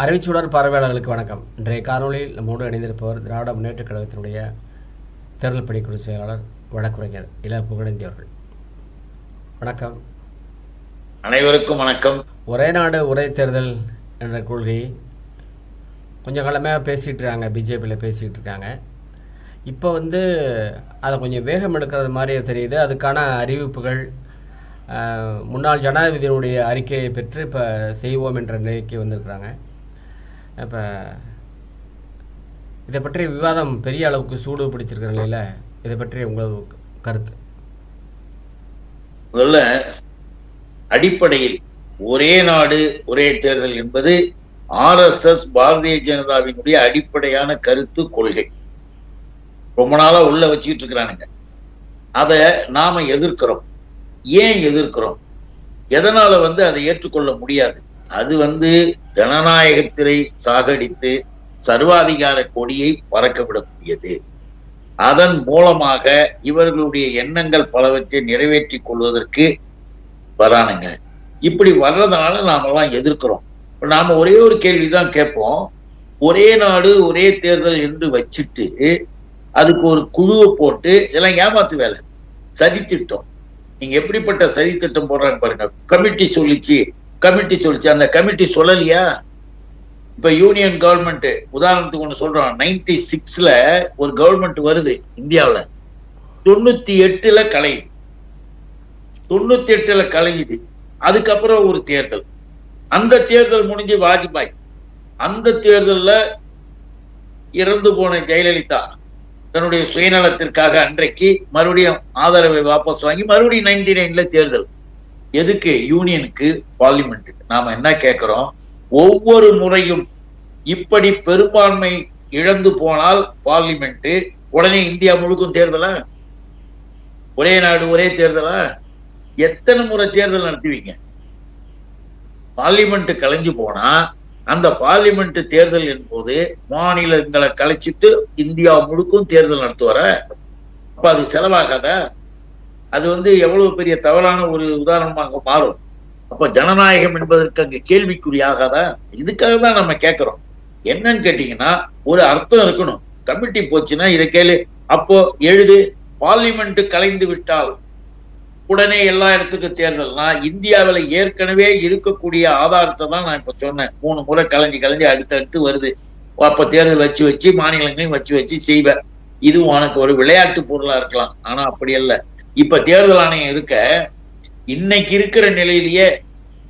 அறிவிச்சுடர் பார்வையாளர்களுக்கு வணக்கம். இன்றைய காணொலியில் நம்மோடு இணைந்திருப்பவர் திராவிட முன்னேற்றக் கழகத்தினுடைய தேர்தல் பணிக்குழு செயலாளர் வழக்குரைஞர் இள புகழேந்தி அவர்கள். வணக்கம். அனைவருக்கும் வணக்கம். ஒரே நாடு ஒரே தேர்தல் என்ற கொள்கை கொஞ்சம் காலமாக பேசிகிட்டு இருக்காங்க, பிஜேபியில் பேசிக்கிட்டு இருக்காங்க. இப்போ அதை கொஞ்சம் வேகம் எடுக்கிறது மாதிரியே தெரியுது. அதுக்கான அறிவிப்புகள் முன்னாள் ஜனாதிபதியினுடைய அறிக்கையை பெற்று இப்போ செய்வோம் என்ற நிலைக்கு வந்திருக்கிறாங்க. இப்போ இதை பற்றிய விவாதம் பெரிய அளவுக்கு சூடு பிடிச்சிருக்கிற நிலையில் இதை பற்றி உங்களது கருத்து? முதல்ல அடிப்படையில் ஒரே நாடு ஒரே தேர்தல் என்பது RSS பாரதிய ஜனதாவினுடைய அடிப்படையான கருத்து, கொள்கை. ரொம்ப நாளா உள்ள வச்சுக்கிட்டு இருக்கிறானுங்க. அதை நாம எதிர்க்கிறோம். ஏன் எதிர்க்கிறோம்? எதனால அதை ஏற்றுக்கொள்ள முடியாது? அது ஜனநாயகத்தினை சாகடித்து சர்வாதிகார கொடியை பறக்கவிடக்கூடியது. அதன் மூலமாக இவர்களுடைய எண்ணங்கள் பலவற்றை நிறைவேற்றிக் கொள்வதற்கு வரானுங்க. இப்படி வர்றதுனால நாமெல்லாம் எதிர்க்கிறோம். நாம ஒரே ஒரு கேள்விதான் கேட்போம். ஒரே நாடு ஒரே தேர்தல் என்று வச்சுட்டு அதுக்கு ஒரு குழுவை போட்டு இதெல்லாம் ஏமாத்து வேலை, சதித்திட்டம். நீங்க எப்படிப்பட்ட சதி திட்டம் போடுறாங்க பாருங்க. கமிட்டி சொல்லிச்சு. அந்த கமிட்டி சொல்லலையா? இப்ப யூனியன் கவர்மெண்ட் உதாரணத்துக்கு ஒண்ணு சொல்றோம். 96ல ஒரு கவர்மெண்ட் வருது இந்தியாவில. 98ல கலையுது. 98ல கலையுது. அதுக்கப்புறம் ஒரு தேர்தல். அந்த தேர்தல் முடிஞ்சு வாஜ்பாய். அந்த தேர்தல்ல இறந்து போன ஜெயலலிதா தன்னுடைய சுயநலத்திற்காக அன்றைக்கு மறுபடியும் ஆதரவை வாபஸ் வாங்கி மறுபடியும் 99ல தேர்தல். எதுக்கு? யூனியனுக்கு, பார்லிமெண்ட்டுக்கு. நாம என்ன கேட்கிறோம்? ஒவ்வொரு முறையும் இப்படி பெரும்பான்மை இழந்து போனால் பார்லிமெண்ட் உடனே இந்தியா முழுக்கும் தேர்தலா? ஒரே நாடு ஒரே தேர்தலா? எத்தனை முறை தேர்தல் நடத்துவீங்க? பார்லிமெண்ட் கலைஞ்சு போனா அந்த பார்லிமெண்ட் தேர்தல் என்பது மாநிலங்களை கலைச்சிட்டு இந்தியா முழுக்கும் தேர்தல் நடத்துவார? அப்ப அது செலவாகாத? அது எவ்வளவு பெரிய தவறான ஒரு உதாரணமாக மாறும். அப்ப ஜனநாயகம் என்பதற்கு அங்க கேள்விக்குறியாகாதா? இதுக்காக தான் நம்ம கேட்கிறோம். என்னன்னு கேட்டீங்கன்னா, ஒரு அர்த்தம் இருக்கணும். கமிட்டி போச்சுன்னா இதை கேளு. அப்போ எழுது, பார்லிமெண்ட் கலைந்து விட்டால் உடனே எல்லா இடத்துக்கும் தேர்தல்னா இந்தியாவில ஏற்கனவே இருக்கக்கூடிய ஆதாரத்தை தான் நான் இப்ப சொன்னேன். 3 முறை கலைஞ்சு அடுத்தடுத்து வருது. அப்ப தேர்தல் வச்சு மாநிலங்களையும் வச்சு செய்வேன். இது உனக்கு ஒரு விளையாட்டு பொருளா இருக்கலாம். ஆனா அப்படி அல்ல. இப்ப தேர்தல் ஆணையம் இருக்க, இன்னைக்கு இருக்கிற நிலையிலேயே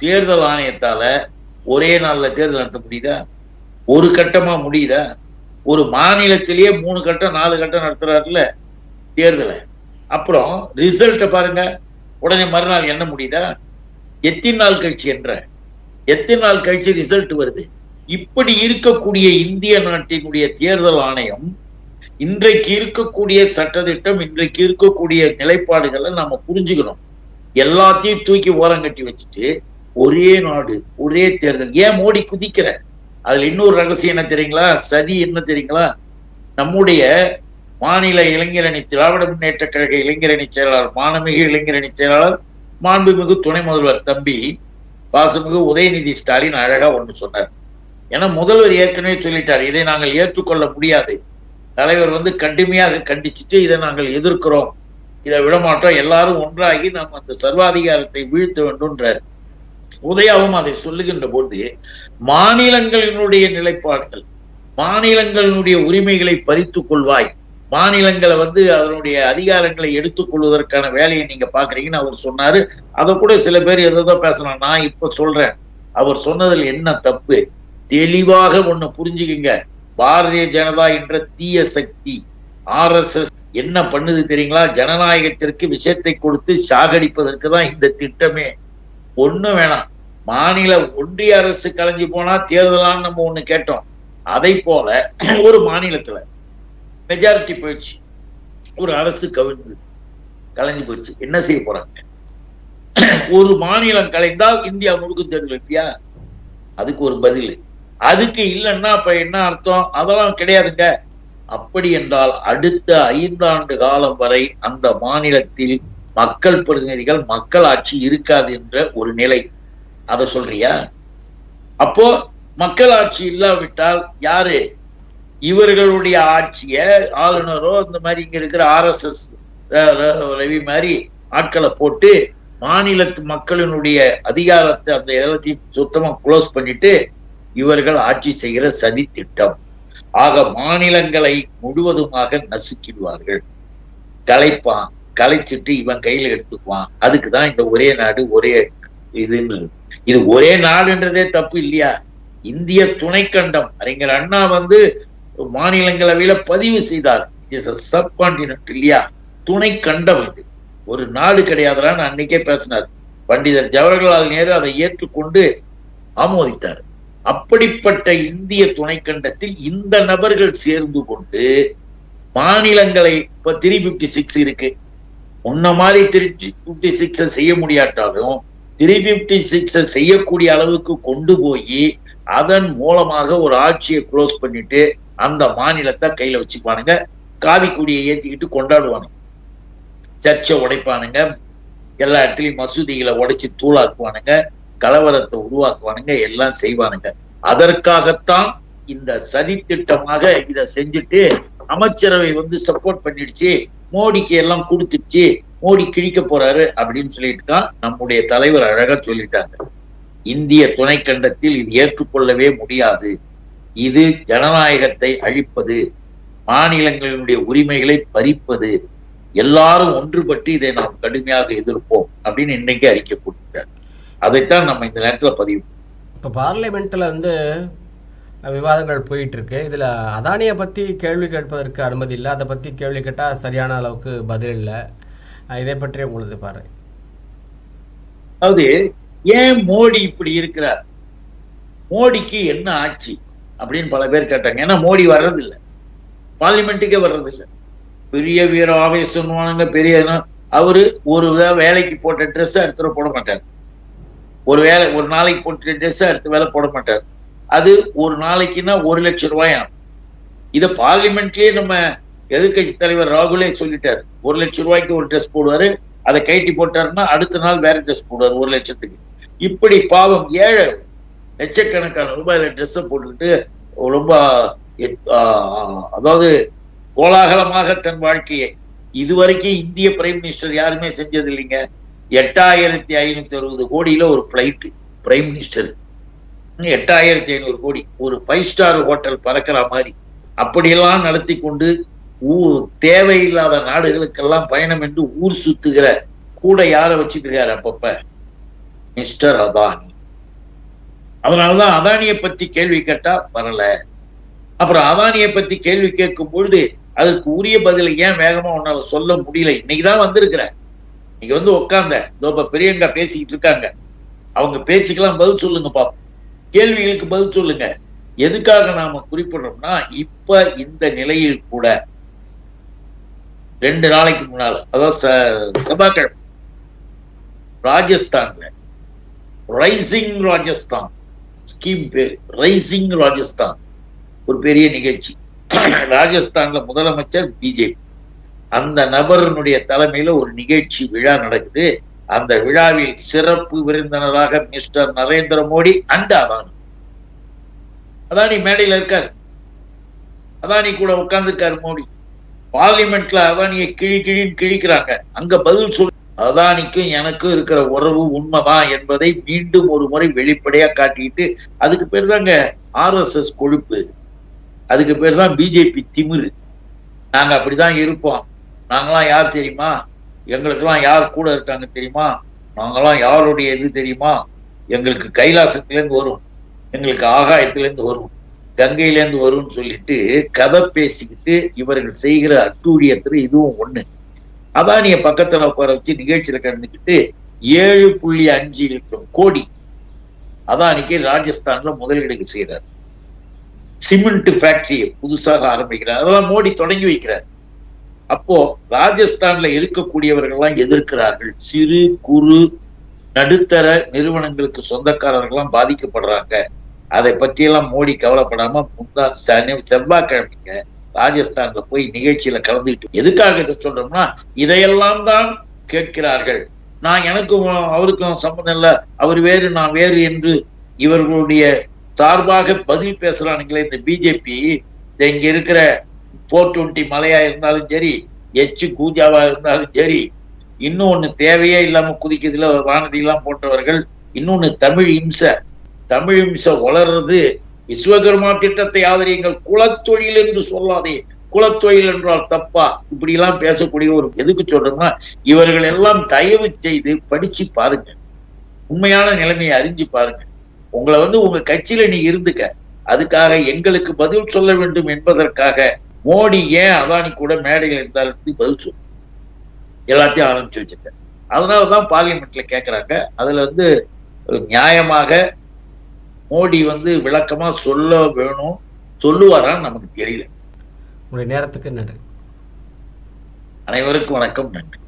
தேர்தல் ஆணையத்தால ஒரே நாள்ல தேர்தல் நடத்த முடியுதா? ஒரு கட்டமா முடியுதா? ஒரு மாநிலத்திலேயே 3 கட்டம் 4 கட்டம் நடத்துறாருல தேர்தலை. அப்புறம் ரிசல்ட்ட பாருங்க, உடனே மறுநாள் என்ன முடியுதா? எத்தனை நாள் கழிச்சு ரிசல்ட் வருது? இப்படி இருக்கக்கூடிய இந்திய நாட்டினுடைய தேர்தல் ஆணையம் இன்றைக்கு இருக்கக்கூடிய சட்டத்திட்டம், இன்றைக்கு இருக்கக்கூடிய நிலைப்பாடுகளை நாம புரிஞ்சுக்கணும். எல்லாத்தையும் தூக்கி ஓரம் கட்டி வச்சுட்டு ஒரே நாடு ஒரே தேர்தல். ஏன் மோடி குதிக்கிற? அதுல இன்னொரு ரகசியம் என்ன தெரியுங்களா? சதி என்ன தெரியுங்களா? நம்முடைய மாநில இளைஞரணி, திராவிட முன்னேற்ற கழக இளைஞரணி செயலாளர், மாண்புமிகு இளைஞரணி செயலாளர், மாண்புமிகு துணை முதல்வர் தம்பி பாசமிகு உதயநிதி ஸ்டாலின் அழகா ஒண்ணு சொன்னார். ஏன்னா முதல்வர் ஏற்கனவே சொல்லிட்டார், இதை நாங்கள் ஏற்றுக்கொள்ள முடியாது. தலைவர் கடுமையாக கண்டிச்சுட்டு இதை நாங்கள் எதிர்க்கிறோம், இதை விடமாட்டோம், எல்லாரும் ஒன்றாகி நாம் அந்த சர்வாதிகாரத்தை வீழ்த்த வேண்டும்ன்றார். உதயாவும் அதை சொல்லுகின்ற போது மாநிலங்களினுடைய நிலைப்பாடுகள், மாநிலங்களினுடைய உரிமைகளை பறித்துக் கொள்வாய், மாநிலங்களை அதனுடைய அதிகாரங்களை எடுத்துக் கொள்வதற்கான வேலையை நீங்க பாக்குறீங்கன்னு அவர் சொன்னாரு. அதை கூட சில பேர் எதோ பேசலாம். நான் இப்ப சொல்றேன், அவர் சொன்னதில் என்ன தப்பு? தெளிவாக ஒண்ணு புரிஞ்சுக்குங்க. பாரதிய ஜனதா என்ற தீய சக்தி RSS என்ன பண்ணுது தெரியுங்களா? ஜனநாயகத்திற்கு விஷயத்தை கொடுத்து சாகடிப்பதற்கு தான் இந்த திட்டமே. ஒண்ணும் வேணாம். மாநில ஒன்றிய அரசு கலைஞ்சு போனா தேர்தலான்னு நம்ம ஒண்ணு கேட்டோம். அதை போல ஒரு மாநிலத்துல மெஜாரிட்டி போயிடுச்சு, ஒரு அரசு கலைஞ்சு போச்சு, என்ன செய்ய போறாங்க? ஒரு மாநிலம் கலைந்தால் இந்தியா முழுக்க தேர்தல் வைப்பியா? அதுக்கு ஒரு பதில். அதுக்கு இல்லைன்னா அப்ப என்ன அர்த்தம்? அதெல்லாம் கிடையாதுங்க. அப்படி என்றால் அடுத்த 5 ஆண்டு காலம் வரை அந்த மாநிலத்தில் மக்கள் பிரதிநிதிகள், மக்கள் ஆட்சி இருக்காது என்ற ஒரு நிலை. அதை சொல்றியா? அப்போ மக்களாட்சி இல்லாவிட்டால் யாரு இவர்களுடைய ஆட்சிய ஆளுநரோ இந்த மாதிரி இங்க இருக்கிற RSS ரவி மாதிரி ஆட்களை போட்டு மாநிலத்து மக்களினுடைய அதிகாரத்தை அந்த எல்லாத்தையும் சுத்தமா க்ளோஸ் பண்ணிட்டு இவர்கள் ஆட்சி செய்கிற சதி திட்டம். ஆக மாநிலங்களை முழுவதுமாக நசுக்கிடுவார்கள். கலைப்பான், கலைச்சிட்டு இவன் கையில எடுத்துக்குவான். அதுக்குதான் இந்த ஒரே நாடு ஒரே இதுன்னு. இது ஒரே நாடுன்றதே தப்பு இல்லையா? இந்திய துணைக்கண்டம். அறிஞர் அண்ணா மாநிலங்களவையில பதிவு செய்தார். சப்கான்டினென்ட் இல்லையா, துணைக்கண்டம். இது ஒரு நாடு கிடையாதுன்னு அன்னைக்கே பேசினார். பண்டிதர் ஜவஹர்லால் நேரு அதை ஏற்றுக்கொண்டு ஆமோதித்தார். அப்படிப்பட்ட இந்திய துணைக்கண்டத்தில் இந்த நபர்கள் சேர்ந்து கொண்டு மாநிலங்களை இப்ப 356 இருக்கு. முன்ன மாதிரி 356 செய்ய முடியாட்டாலும் 356 செய்யக்கூடிய அளவுக்கு கொண்டு போய் அதன் மூலமாக ஒரு ஆட்சியை க்ளோஸ் பண்ணிட்டு அந்த மாநிலத்தை கையில வச்சுக்குவானுங்க. காவி கொடியை ஏற்றிக்கிட்டு கொண்டாடுவானுங்க. சர்ச்சை உடைப்பானுங்க, எல்லா இடத்துலயும் மசூதிகளை உடைச்சு தூளாக்குவானுங்க, கலவரத்தை உருவாக்குவானுங்க, எல்லாம் செய்வானுங்க. அதற்காகத்தான் இந்த சதி திட்டமாக இதை செஞ்சுட்டு அமைச்சரவை சப்போர்ட் பண்ணிடுச்சு, மோடிக்கு எல்லாம் கொடுத்துடுச்சு, மோடி கிழிக்க போறாரு அப்படின்னு சொல்லிட்டு நம்முடைய தலைவர் அழகா சொல்லிட்டாங்க. இந்திய துணைக்கண்டத்தில் இது ஏற்றுக்கொள்ளவே முடியாது. இது ஜனநாயகத்தை அழிப்பது, மாநிலங்களினுடைய உரிமைகளை பறிப்பது. எல்லாரும் ஒன்றுபட்டு இதை நாம் கடுமையாக எதிர்ப்போம் அப்படின்னு இன்னைக்கு அறிக்கை கொடுத்தார். அதைத்தான் நம்ம இந்த நேரத்தில் பதிவு. இப்போ பார்லிமெண்ட்ல விவாதங்கள் போயிட்டு இருக்கு. இதுல அதானியை பத்தி கேள்வி கேட்பதற்கு அனுமதி இல்லை. அதை பத்தி கேள்வி கேட்டா சரியான அளவுக்கு பதில் இல்லை. இதை பற்றி உங்களுக்கு பாரு. அதாவது ஏன் மோடி இப்படி இருக்கிறார், மோடிக்கு என்ன ஆட்சி அப்படின்னு பல பேர் கேட்டாங்க. ஏன்னா மோடி வர்றதில்லை, பார்லிமெண்ட்டுக்கே வர்றதில்லை. பெரிய வீர ஆவேசம் பெரிய அவரு ஒரு வேலைக்கு போட்ட ட்ரெஸ் அடுத்த போட மாட்டார். ஒரு நாளைக்கு போட்ட ட்ரெஸ் அடுத்த வேலை போட மாட்டார். அது ஒரு நாளைக்குன்னா 1 லட்சம் ரூபாய். இதை பார்லிமெண்ட்லயே நம்ம எதிர்கட்சி தலைவர் ராகுலே சொல்லிட்டாரு. 1 லட்சம் ரூபாய்க்கு ஒரு ட்ரெஸ் போடுவாரு, அதை கைட்டி போட்டாருன்னா அடுத்த நாள் வேற ட்ரெஸ் போடுவார் 1 லட்சத்துக்கு. இப்படி பாவம் ஏழை லட்சக்கணக்கான ரூபாயில ட்ரெஸ்ஸை போட்டுக்கிட்டு ரொம்ப அதாவது கோலாகலமாக தன் வாழ்க்கையை இதுவரைக்கும் இந்திய பிரைம் மினிஸ்டர் யாருமே செஞ்சது இல்லைங்க. 8560 கோடியில ஒரு பிளைட் பிரைம் மினிஸ்டர், 8500 கோடி ஒரு 5 ஸ்டார் ஹோட்டல் பறக்கிற மாதிரி அப்படியெல்லாம் நடத்தி கொண்டு தேவையில்லாத நாடுகளுக்கெல்லாம் பயணம் என்று ஊர் சுத்துகிற கூட யாரை வச்சுட்டு இருக்காரு அப்பப்ப, மிஸ்டர் அதானி. அதனாலதான் அதானியை பத்தி கேள்வி கேட்டா வரல. அப்புறம் அதானியை பத்தி கேள்வி கேட்கும் பொழுது அதற்கு உரிய பதிலை ஏன் வேகமா உன்னால சொல்ல முடியல? இன்னைக்குதான் வந்திருக்கிறேன். இன்னைக்கு உட்கார்ந்த இப்ப பெரியங்கா பேசிக்கிட்டு இருக்காங்க. அவங்க பேச்சுக்கெல்லாம் பதில் சொல்லுங்க பாப்போம், கேள்விகளுக்கு பதில் சொல்லுங்க. எதுக்காக நாம குறிப்பிடுறோம்னா, இப்ப இந்த நிலையில் கூட 2 நாளைக்கு முன்னால, அதாவது செவ்வாய்க்கிழமை ராஜஸ்தான்ல ரைசிங் ராஜஸ்தான் ஸ்கீம் பேர் ரைசிங் ராஜஸ்தான் ஒரு பெரிய நிகழ்ச்சி. ராஜஸ்தான்ல முதலமைச்சர் பிஜேபி, அந்த நபருடைய தலைமையில ஒரு நிகழ்ச்சி விழா நடக்குது. அந்த விழாவில் சிறப்பு விருந்தினராக மிஸ்டர் நரேந்திர மோடி அண்ட் அதானி மேடையில இருக்காரு. அதானி கூட உட்கார்ந்துருக்காரு மோடி. பார்லிமெண்ட்ல அதானியை கிழின்னு கிழிக்கிறாங்க. அங்க பதில் சொல், அதானிக்கும் எனக்கும் இருக்கிற உறவு உண்மைதான் என்பதை மீண்டும் ஒரு முறை வெளிப்படையா காட்டிட்டு, அதுக்கு பேர் தாங்க RSS கொழுப்பு, அதுக்கு பேர் தான் பிஜேபி திமிரு. நாங்க அப்படிதான் இருப்போம். நாங்கெல்லாம் யார் தெரியுமா, எங்களுக்கெல்லாம் யார் கூட இருக்காங்க தெரியுமா, நாங்கெல்லாம் யாருடைய இது தெரியுமா, எங்களுக்கு கைலாசத்திலேருந்து வரும், எங்களுக்கு ஆகாயத்திலேருந்து வரும், கங்கையிலேருந்து வரும்னு சொல்லிட்டு கதை பேசிக்கிட்டு இவர்கள் செய்கிற அட்டூழியத்துல இதுவும் ஒண்ணு. அதானிய பக்கத்துல உட்கார வச்சு நிகழ்ச்சியில கலந்துக்கிட்டு 7.5 கோடி அதானிக்கு ராஜஸ்தான்ல முதலீடு செய்யறாரு. சிமெண்ட் ஃபேக்டரியை புதுசாக ஆரம்பிக்கிறார். அதெல்லாம் மோடி தொடங்கி வைக்கிறார். அப்போ ராஜஸ்தான்ல இருக்கக்கூடியவர்கள் எல்லாம் எதிர்க்கிறார்கள். சிறு குறு நடுத்தர நிறுவனங்களுக்கு சொந்தக்காரர்கள்லாம் பாதிக்கப்படுறாங்க. அதை பற்றியெல்லாம் மோடி கவலைப்படாம செவ்வாய்க்கிழமைங்க ராஜஸ்தான்ல போய் நிகழ்ச்சியில கலந்துக்கிட்டு, எதுக்காக இதை சொல்றோம்னா, இதையெல்லாம் தான் கேட்கிறார்கள். நான் எனக்கும் அவருக்கும் சம்மந்தம் இல்லை, அவர் வேறு நான் வேறு என்று இவர்களுடைய சார்பாக பதில் பேசுறானுங்களே இந்த பிஜேபி. இங்க இருக்கிற 420 மலையா இருந்தாலும் சரி, எச்சு கூஜாவா இருந்தாலும் சரி, இன்னொன்னு தேவையே இல்லாம குதிக்கிறதுல வானதியெல்லாம் போன்றவர்கள், இன்னொன்னு தமிழ் இம்சை வளர்றது. விஸ்வகர்மா திட்டத்தை ஆதரியுங்கள், குலத்தொழில் என்று சொல்லாதே, குலத்தொழில் என்றால் தப்பா, இப்படி எல்லாம் பேசக்கூடிய ஒரு எதுக்கு சொல்றோம்னா, இவர்கள் எல்லாம் தயவு செய்து படிச்சு பாருங்க, உண்மையான நிலைமையை அறிஞ்சு பாருங்க. உங்களை உங்க கட்சியில நீ இருந்துக்க, அதுக்காக எங்களுக்கு பதில் சொல்ல வேண்டும் என்பதற்காக மோடி ஏன் அதானி கூட மேடையில் இருந்தாலும் பதில் சொல்ல எல்லாத்தையும் ஆரம்பிச்சு வச்சிருக்க. அதனாலதான் பார்லிமெண்ட்ல கேட்கிறாங்க. அதுல நியாயமாக மோடி விளக்கமா சொல்ல வேணும், சொல்லுவாரான்னு நமக்கு தெரியல. உங்களுடைய நேரத்துக்கு நன்றி. அனைவருக்கும் வணக்கம், நன்றி.